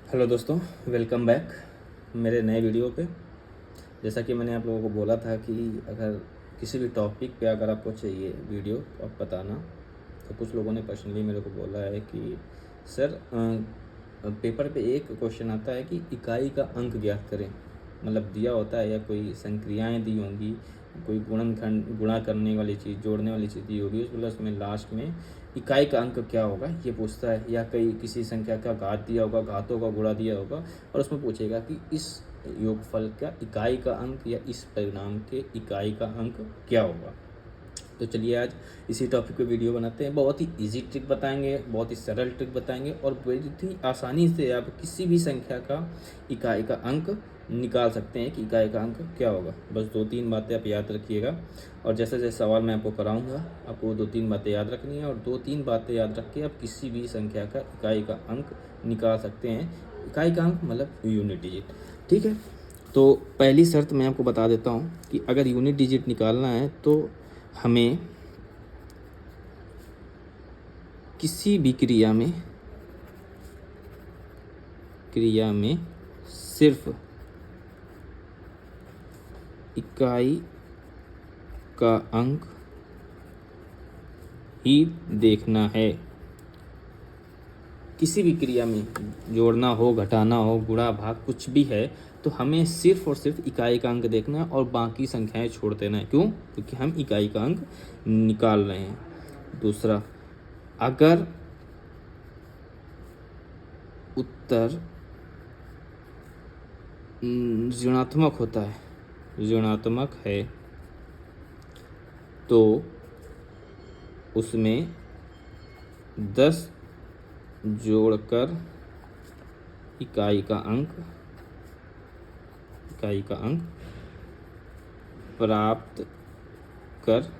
Hello दोस्तों, welcome back मेरे नए वीडियो पे। जैसा कि मैंने आप लोगों को बोला था कि अगर किसी भी टॉपिक पे अगर आपको चाहिए वीडियो तो आप बताना। तो कुछ लोगों ने पर्सनली मेरे को बोला है कि सर पेपर पे एक क्वेश्चन आता है कि इकाई का अंक ज्ञात करें। मतलब दिया होता है या कोई संक्रियाएं दी होंगी, कोई गुणनखंड गुणा करने वाली चीज़, जोड़ने वाली चीज़ दी होगी, उसमें लास्ट में इकाई का अंक क्या होगा ये पूछता है। या कई किसी संख्या का घात दिया होगा, घातों का गुणा दिया होगा और उसमें पूछेगा कि इस योगफल का इकाई का अंक या इस परिणाम के इकाई का अंक क्या होगा। तो चलिए आज इसी टॉपिक पे वीडियो बनाते हैं। बहुत ही इजी ट्रिक बताएंगे, बहुत ही सरल ट्रिक बताएंगे और बहुत ही आसानी से आप किसी भी संख्या का इकाई का अंक निकाल सकते हैं कि इकाई का अंक क्या होगा। बस 2-3 बातें आप याद रखिएगा और जैसे जैसे सवाल मैं आपको कराऊंगा आपको 2-3 बातें याद रखनी है और 2-3 बातें याद रख के आप किसी भी संख्या का इकाई का अंक निकाल सकते हैं। इकाई का अंक मतलब यूनिट डिजिट। ठीक है, तो पहली शर्त मैं आपको बता देता हूँ कि अगर यूनिट डिजिट निकालना है तो हमें किसी भी क्रिया में सिर्फ इकाई का अंक ही देखना है। किसी भी क्रिया में जोड़ना हो, घटाना हो, गुणा भाग कुछ भी है तो हमें सिर्फ और सिर्फ इकाई का अंक देखना है और बाकी संख्याएं छोड़ देना है। क्यों? क्योंकि हम इकाई का अंक निकाल रहे हैं। दूसरा, अगर उत्तर ऋणात्मक होता है, ऋणात्मक है तो उसमें 10 जोड़कर इकाई का अंक प्राप्त कर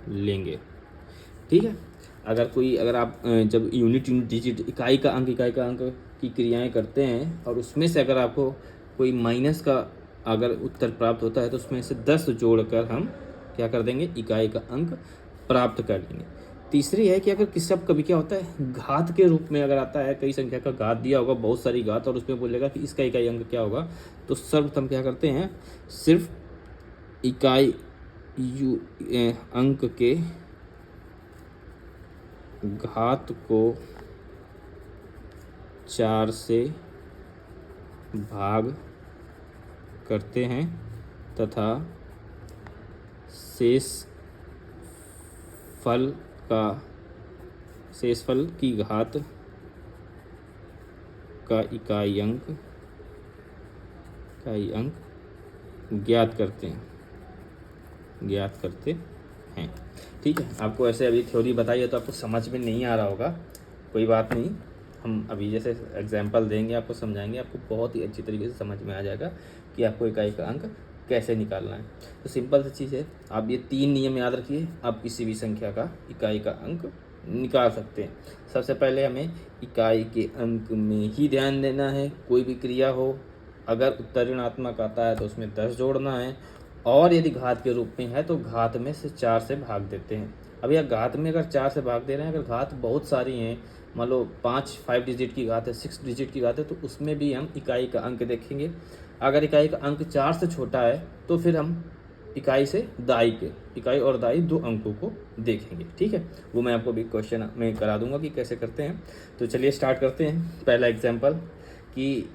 लेंगे। ठीक है, अगर आप जब यूनिट डिजिट इकाई का अंक की क्रियाएं करते हैं और उसमें से अगर आपको कोई माइनस का अगर उत्तर प्राप्त होता है तो उसमें से 10 जोड़कर हम क्या कर देंगे, इकाई का अंक प्राप्त कर लेंगे। तीसरी है कि अगर किसी कभी क्या होता है, घात के रूप में अगर आता है, कई संख्या का घात दिया होगा, बहुत सारी घात, और उसमें बोलेगा कि इसका इकाई अंक क्या होगा, तो सर्वप्रथम क्या करते हैं, सिर्फ इकाई अंक के घात को 4 से भाग करते हैं तथा शेष फल की घात का इकाई अंक ज्ञात करते हैं। ठीक है, आपको ऐसे अभी थ्योरी बताई है तो आपको समझ में नहीं आ रहा होगा, कोई बात नहीं, हम अभी जैसे एग्जाम्पल देंगे, आपको समझाएंगे, आपको बहुत ही अच्छी तरीके से समझ में आ जाएगा कि आपको इकाई का अंक कैसे निकालना है। तो सिंपल सी चीज़ है, आप ये 3 नियम याद रखिए, आप किसी भी संख्या का इकाई का अंक निकाल सकते हैं। सबसे पहले हमें इकाई के अंक में ही ध्यान देना है। कोई भी क्रिया हो, अगर उत्तर ऋणात्मक आता है तो उसमें 10 जोड़ना है और यदि घात के रूप में है तो घात में से 4 से भाग देते हैं। अब यह घात में अगर 4 से भाग दे रहे हैं, अगर घात बहुत सारी हैं, मान लो 5 डिजिट की घात है, 6 डिजिट की घात है, तो उसमें भी हम इकाई का अंक देखेंगे। अगर इकाई का अंक 4 से छोटा है तो फिर हम इकाई और दाई 2 अंकों को देखेंगे। ठीक है, वो मैं आपको भी क्वेश्चन में करा दूंगा कि कैसे करते हैं। तो चलिए स्टार्ट करते हैं। पहला एग्जाम्पल कि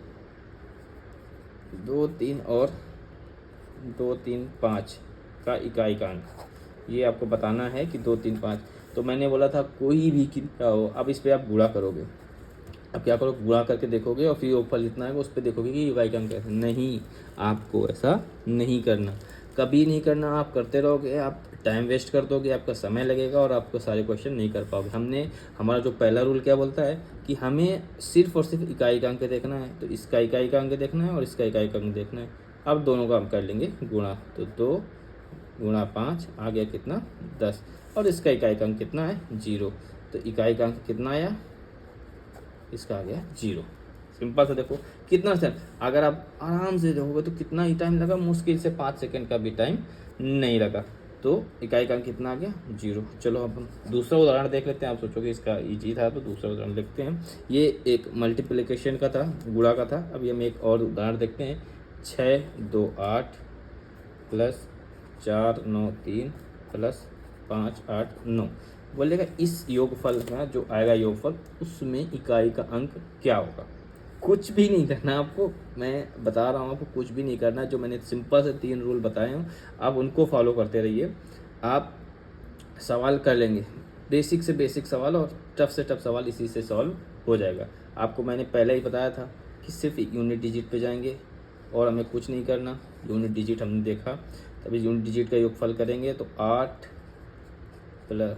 2, 3 और 2, 3, 5 का इकाई का अंक, ये आपको बताना है कि 2, 3, 5। तो मैंने बोला था कोई भी कितना हो, अब इस पर आप गुणा करोगे। अब क्या करो, गुणा करके देखोगे और फिर योगफल जितना है उस पर देखोगे कि इकाई का अंक कैसे। नहीं, आपको ऐसा नहीं करना, कभी नहीं करना। आप करते रहोगे, आप टाइम वेस्ट कर दोगे, आपका समय लगेगा और आपको सारे क्वेश्चन नहीं कर पाओगे। हमारा जो पहला रूल क्या बोलता है कि हमें सिर्फ और सिर्फ इकाई का अंक देखना है, तो इसका इकाई का अंक देखना है और इसका इकाई का अंक देखना है। अब दोनों का हम कर लेंगे गुणा, तो 2 गुणा 5 आ गया कितना, 10, और इसका इकाई का अंक कितना है, 0, तो इकाई का अंक कितना आया, इसका आ गया 0। सिंपल से देखो कितना सेकंड, अगर आप आराम से देखोगे तो कितना ही टाइम लगा, मुश्किल से 5 सेकंड का भी टाइम नहीं लगा। तो इकाई का अंक कितना आ गया 0। चलो अब हम दूसरा उदाहरण देख लेते हैं। आप सोचोगे इसका ईजी था, तो दूसरा उदाहरण देखते हैं। ये एक मल्टीप्लिकेशन का था, गुणा का था। अभी हम एक और उदाहरण देखते हैं। 6 2 8 प्लस 4 9 3 प्लस 5 8 9। बोलेगा इस योगफल का जो आएगा योगफल, उसमें इकाई का अंक क्या होगा। कुछ भी नहीं करना आपको, मैं बता रहा हूँ आपको, कुछ भी नहीं करना। जो मैंने सिंपल से 3 रूल बताए हूँ, आप उनको फॉलो करते रहिए। आप सवाल कर लेंगे, बेसिक से बेसिक सवाल और टफ से टफ सवाल इसी से सॉल्व हो जाएगा। आपको मैंने पहले ही बताया था कि सिर्फ यूनिट डिजिट पे जाएंगे और हमें कुछ नहीं करना। यूनिट डिजिट हमने देखा, तभी यूनिट डिजिट का योगफल करेंगे तो 8 प्लस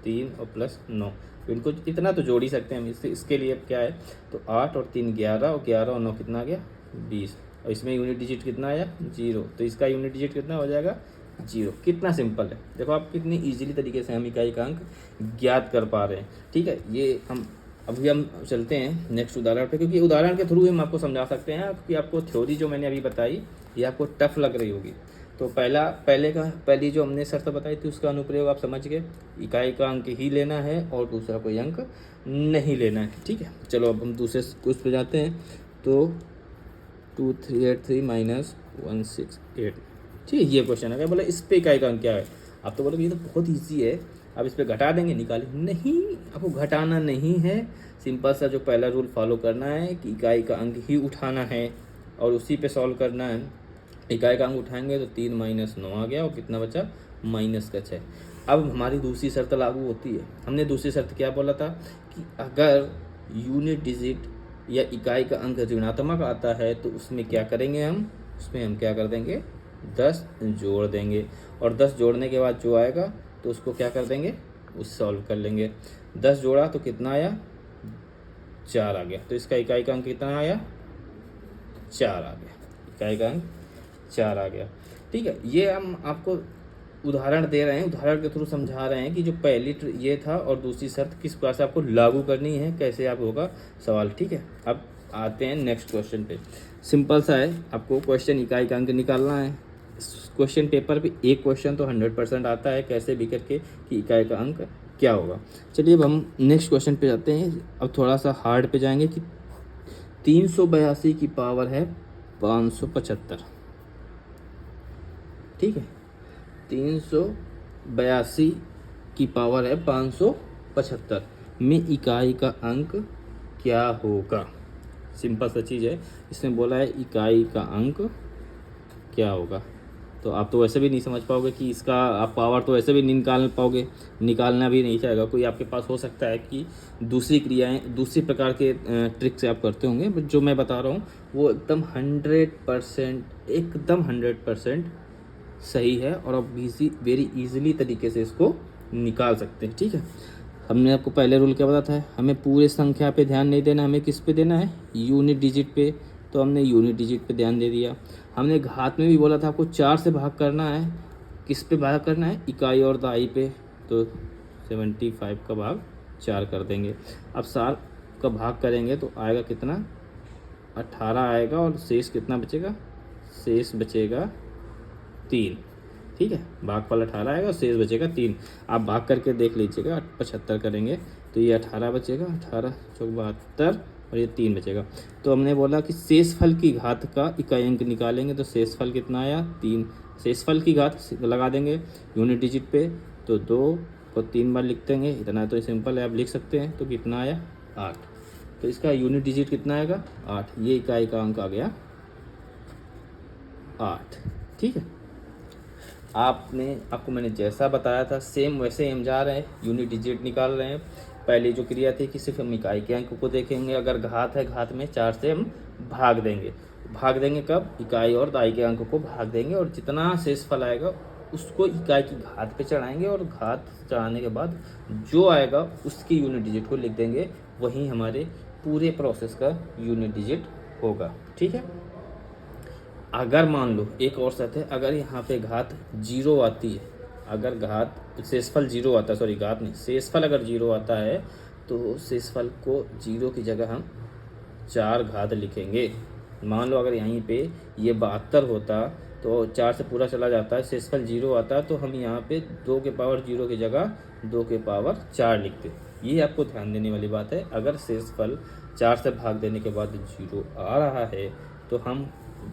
3 और प्लस 9। इनको इतना तो जोड़ ही सकते हैं हम। इसके लिए अब क्या है, तो 8 और 3 11 और 11 और 9 कितना आ गया 20। और इसमें यूनिट डिजिट कितना आया 0, तो इसका यूनिट डिजिट कितना हो जाएगा 0। कितना सिंपल है, देखो आप कितनी इजीली तरीके से हम इकाई का अंक ज्ञात कर पा रहे हैं। ठीक है, ये हम चलते हैं नेक्स्ट उदाहरण पे, क्योंकि उदाहरण के थ्रू हम आपको समझा सकते हैं कि आपको थ्योरी जो मैंने अभी बताई ये आपको टफ लग रही होगी। तो पहली जो हमने शर्त बताई थी उसका अनुप्रयोग आप समझ गए। इकाई का अंक ही लेना है और दूसरा कोई अंक नहीं लेना है। ठीक है, चलो अब हम दूसरे क्वेश्चन पे जाते हैं। तो 2383 माइनस 168, ठीक है, ये क्वेश्चन है। बोला इस पे इकाई का अंक क्या है। आप तो बोलोगे ये तो बहुत ईजी है, आप इस पे घटा देंगे निकालें। नहीं, आपको घटाना नहीं है। सिंपल सा जो पहला रूल फॉलो करना है कि इकाई का अंक ही उठाना है और उसी पे सॉल्व करना है। इकाई का अंक उठाएंगे तो 3 माइनस 9 आ गया और कितना बचा -6। अब हमारी दूसरी शर्त लागू होती है। हमने दूसरी शर्त क्या बोला था कि अगर यूनिट डिजिट या इकाई का अंक ऋणात्मक आता है तो उसमें क्या करेंगे उसमें हम क्या कर देंगे 10 जोड़ देंगे, और 10 जोड़ने के बाद जो आएगा तो उसको क्या कर देंगे, उस सॉल्व कर लेंगे। 10 जोड़ा तो कितना आया 4 आ गया, तो इसका इकाई का अंक कितना आया 4 आ गया। इकाई का अंक 4 आ गया। ठीक है, ये हम आपको उदाहरण दे रहे हैं, उदाहरण के थ्रू समझा रहे हैं कि जो पहली ये था और दूसरी शर्त किस प्रकार से आपको लागू करनी है, कैसे आप होगा सवाल। ठीक है, अब आते हैं नेक्स्ट क्वेश्चन पे। सिंपल सा है, आपको क्वेश्चन इकाई का अंक निकालना है। क्वेश्चन पेपर पे एक क्वेश्चन तो 100% आता है कैसे भी करके कि इकाई का अंक क्या होगा। चलिए अब हम नेक्स्ट क्वेश्चन पे जाते हैं। अब थोड़ा सा हार्ड पे जाएंगे कि 382 की पावर है 575। ठीक है, 382 की पावर है 575 में इकाई का अंक क्या होगा। सिंपल सा चीज़ है, इसने बोला है इकाई का अंक क्या होगा। तो आप तो वैसे भी नहीं समझ पाओगे कि इसका आप पावर तो वैसे भी नहीं निकाल पाओगे, निकालना भी नहीं चाहेगा कोई। आपके पास हो सकता है कि दूसरी क्रियाएं, दूसरी प्रकार के ट्रिक से आप करते होंगे, बट जो मैं बता रहा हूँ वो एकदम 100% सही है और आप वेरी इजीली तरीके से इसको निकाल सकते हैं। ठीक है, हमने आपको पहले रूल क्या बताया है, हमें पूरे संख्या पे ध्यान नहीं देना, हमें किस पे देना है यूनिट डिजिट पे। तो हमने यूनिट डिजिट पे ध्यान दे दिया। हमने घात में भी बोला था आपको 4 से भाग करना है, किस पे भाग करना है इकाई और दहाई पे। तो 75 का भाग 4 कर देंगे। अब 4 का भाग करेंगे तो आएगा कितना 18 आएगा, और शेष कितना बचेगा, शेष बचेगा 3। ठीक है, भागफल 18 आएगा, शेष बचेगा 3। आप भाग करके देख लीजिएगा, 75 करेंगे तो ये 18 बचेगा, 18 चौक 72 और ये 3 बचेगा। तो हमने बोला कि शेषफल की घात का इकाई अंक निकालेंगे तो शेषफल कितना आया 3। शेषफल की घात लगा देंगे यूनिट डिजिट पे, तो 2 को 3 बार लिख देंगे, इतना तो सिंपल है, आप लिख सकते हैं। तो कितना आया 8, तो इसका यूनिट डिजिट कितना आएगा 8। ये इकाई का अंक आ गया 8। ठीक है, आपको मैंने जैसा बताया था सेम वैसे ही हम जा रहे हैं, यूनिट डिजिट निकाल रहे हैं। पहली जो क्रिया थी कि सिर्फ हम इकाई के अंक को देखेंगे, अगर घात है घात में 4 से हम भाग देंगे कब, इकाई और दहाई के अंक को भाग देंगे, और जितना शेषफल आएगा उसको इकाई की घात पे चढ़ाएंगे, और घात चढ़ाने के बाद जो आएगा उसकी यूनिट डिजिट को लिख देंगे। वही हमारे पूरे प्रोसेस का यूनिट डिजिट होगा। ठीक है, अगर मान लो एक और शर्त है, अगर यहाँ पे घात 0 आती है, अगर घात शेषफल 0 आता है, सॉरी घात नहीं, शेषफल अगर 0 आता है तो शेषफल को 0 की जगह हम 4 घात लिखेंगे। मान लो अगर यहीं पे ये 72 होता तो 4 से पूरा चला जाता है, शेषफल 0 आता है, तो हम यहाँ पे 2 के पावर 0 की जगह 2 के पावर 4 लिखते हैं। ये आपको ध्यान देने वाली बात है। अगर शेषफल 4 से भाग देने के बाद 0 आ रहा है तो हम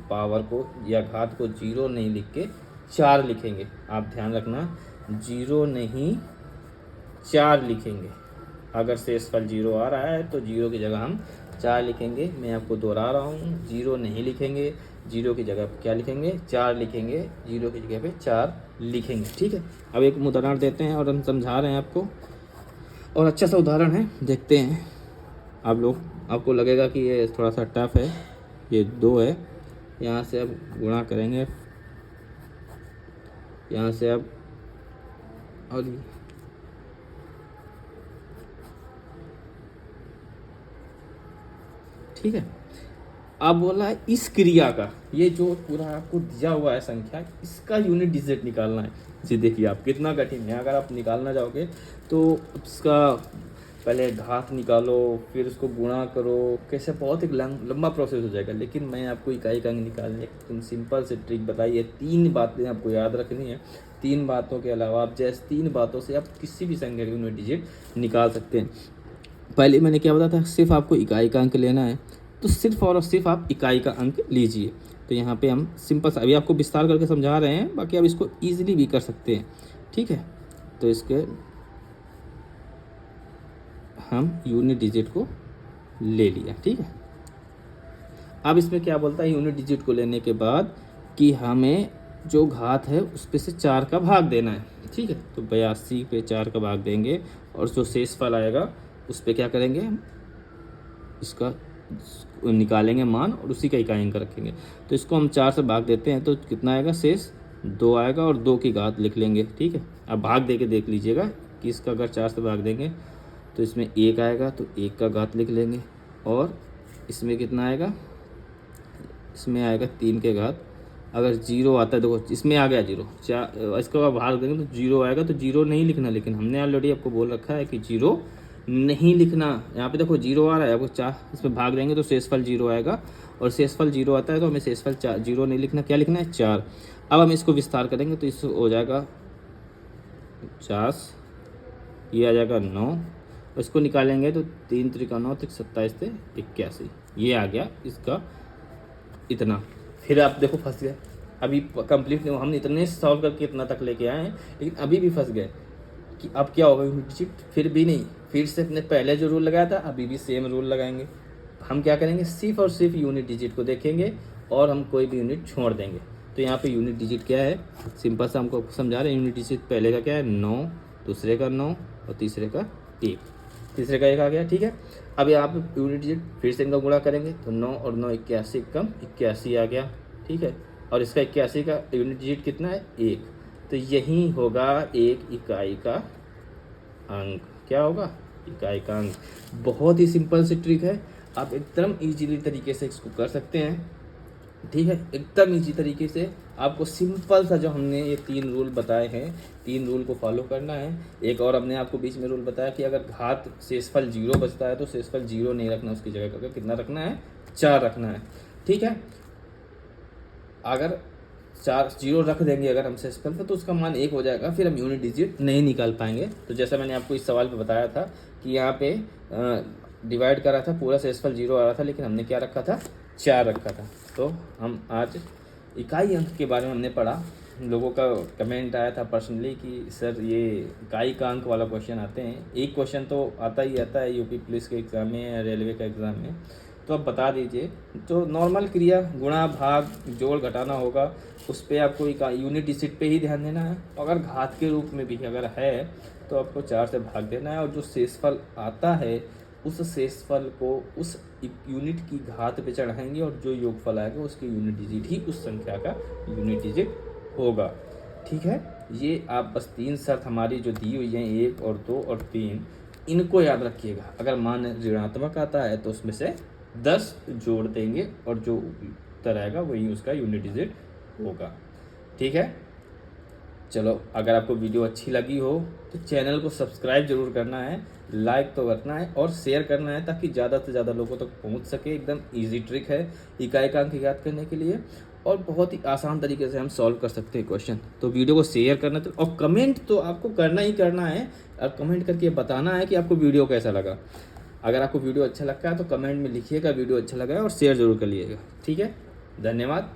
पावर को या घात को 0 नहीं लिख के 4 लिखेंगे। आप ध्यान रखना, 0 नहीं 4 लिखेंगे। अगर शेषफल 0 आ रहा है तो 0 की जगह हम 4 लिखेंगे। मैं आपको दोहरा रहा हूँ, 0 नहीं लिखेंगे, 0 की जगह क्या लिखेंगे, 4 लिखेंगे, 0 की जगह पे 4 लिखेंगे। ठीक है, अब एक उदाहरण देते हैं और हम समझा रहे हैं आपको, और अच्छा सा उदाहरण है, देखते हैं। आपको लगेगा कि ये थोड़ा सा टफ है। ये 2 है, यहाँ से अब गुणा करेंगे, यहाँ से अब, और ठीक है। अब बोला है इस क्रिया का, ये जो पूरा आपको दिया हुआ है संख्या, इसका यूनिट डिजिट निकालना है। जी देखिए आप, कितना कठिन है। अगर आप निकालना चाहोगे तो उसका पहले घात निकालो, फिर उसको गुणा करो, कैसे बहुत एक लंबा प्रोसेस हो जाएगा। लेकिन मैं आपको इकाई का अंक निकालने एकदम सिंपल से ट्रिक बताई है। 3 बातें आपको याद रखनी है। 3 बातों के अलावा आप जैसे 3 बातों से आप किसी भी संख्या का यूनिट डिजिट निकाल सकते हैं। पहले मैंने क्या बताया था, सिर्फ आपको इकाई का अंक लेना है, तो सिर्फ और सिर्फ आप इकाई का अंक लीजिए। तो यहाँ पे हम सिंपल सा, अभी आपको विस्तार करके समझा रहे हैं, बाकी आप इसको ईजिली भी कर सकते हैं। ठीक है, तो इसके हम यूनिट डिजिट को ले लिया। ठीक है, अब इसमें क्या बोलता है, यूनिट डिजिट को लेने के बाद कि हमें जो घात है उस पे से 4 का भाग देना है। ठीक है, तो 82 पे 4 का भाग देंगे, और जो शेषफल आएगा उस पे क्या करेंगे, हम इसका निकालेंगे मान और उसी का इकाई अंक रखेंगे। तो इसको हम 4 से भाग देते हैं तो कितना आएगा, शेष 2 आएगा, और 2 की घात लिख लेंगे। ठीक है, अब भाग दे के देख लीजिएगा कि इसका अगर 4 से भाग देंगे तो इसमें 1 आएगा, तो 1 का घात लिख लेंगे, और इसमें कितना आएगा, इसमें आएगा 3 के घात। अगर 0 आता है, देखो इसमें आ गया 0, इसका भाग देंगे तो 0 आएगा, तो 0 नहीं लिखना। लेकिन हमने ऑलरेडी आपको बोल रखा है कि 0 नहीं लिखना। यहाँ पे देखो 0 आ रहा है, आपको 4 इसमें भाग देंगे तो शेषफल 0 आएगा, और शेषफल 0 आता है तो हमें शेषफल 0 नहीं लिखना, क्या लिखना है, 4। अब हम इसको विस्तार करेंगे तो इसको हो जाएगा 50, ये आ जाएगा 9, और इसको निकालेंगे तो 3 त्रिका 9, 27 से 81, ये आ गया इसका इतना। फिर आप देखो फंस गए, अभी कंप्लीट नहीं, हम इतने सॉल्व करके इतना तक लेके आए हैं, लेकिन अभी भी फंस गए कि अब क्या होगा, यूनिट डिजिट फिर भी नहीं, फिर से अपने पहले जो रूल लगाया था अभी भी सेम रूल लगाएंगे। हम क्या करेंगे, सिर्फ और सिर्फ यूनिट डिजिट को देखेंगे, और हम कोई भी यूनिट छोड़ देंगे। तो यहाँ पे यूनिट डिजिट क्या है, सिंपल सा हमको समझा रहे हैं। यूनिट डिजिट पहले का क्या है, 9, दूसरे का 9, और तीसरे का 1, तीसरे का 1 आ गया। ठीक है, अब यहाँ पे यूनिट डिजिट फिर से इनका गुणा करेंगे तो 9 और 9 81, कम 81 आ गया। ठीक है, और इसका 81 का यूनिट डिजिट कितना है, 1, तो यही होगा एक इकाई का अंक। क्या होगा, इकाई का अंक। बहुत ही सिंपल सी ट्रिक है, आप एकदम इजीली तरीके से इसको कर सकते हैं। ठीक है, एकदम इजी तरीके से आपको सिंपल सा जो हमने ये 3 रूल बताए हैं, 3 रूल को फॉलो करना है। एक और हमने आपको बीच में रूल बताया कि अगर घात शेषफल 0 बचता है तो शेषफल 0 नहीं रखना, उसकी जगह पर कितना रखना है, 4 रखना है। ठीक है, अगर 0 रख देंगे अगर हम शेषफल पर तो उसका मान 1 हो जाएगा, फिर हम यूनिट डिजिट नहीं निकाल पाएंगे। तो जैसा मैंने आपको इस सवाल पे बताया था कि यहाँ पे डिवाइड करा था, पूरा शेषफल 0 आ रहा था, लेकिन हमने क्या रखा था, 4 रखा था। तो हम आज इकाई अंक के बारे में हमने पढ़ा। लोगों का कमेंट आया था पर्सनली कि सर ये इकाई का अंक वाला क्वेश्चन आते हैं, एक क्वेश्चन तो आता ही आता है यूपी पुलिस के एग्ज़ाम में या रेलवे का एग्ज़ाम में, तो आप बता दीजिए। तो नॉर्मल क्रिया गुणा भाग जोड़ घटाना होगा, उस पर आपको यूनिट डिजिट पे ही ध्यान देना है। अगर घात के रूप में भी अगर है तो आपको 4 से भाग देना है, और जो शेषफल आता है उस शेषफल को उस यूनिट की घात पे चढ़ाएंगे, और जो योगफल आएगा उसकी यूनिट डिजिट ही उस संख्या का यूनिट डिजिट होगा। ठीक है, ये आप बस 3 शर्त हमारी जो दी हुई हैं, 1 और 2 और 3, इनको याद रखिएगा। अगर मान ऋणात्मक आता है तो उसमें से 10 जोड़ देंगे, और जो उत्तर आएगा वही उसका यूनिट डिजिट होगा। ठीक है, चलो अगर आपको वीडियो अच्छी लगी हो तो चैनल को सब्सक्राइब जरूर करना है, लाइक तो करना है और शेयर करना है ताकि ज़्यादा से ज़्यादा लोगों तक पहुंच सके। एकदम इजी ट्रिक है इकाई का अंक याद करने के लिए और बहुत ही आसान तरीके से हम सॉल्व कर सकते हैं क्वेश्चन। तो वीडियो को शेयर करना तो और कमेंट तो आपको करना ही करना है और कमेंट करके बताना है कि आपको वीडियो कैसा लगा। अगर आपको वीडियो अच्छा लगता है तो कमेंट में लिखिएगा वीडियो अच्छा लगा है और शेयर ज़रूर करिएगा। ठीक है, धन्यवाद।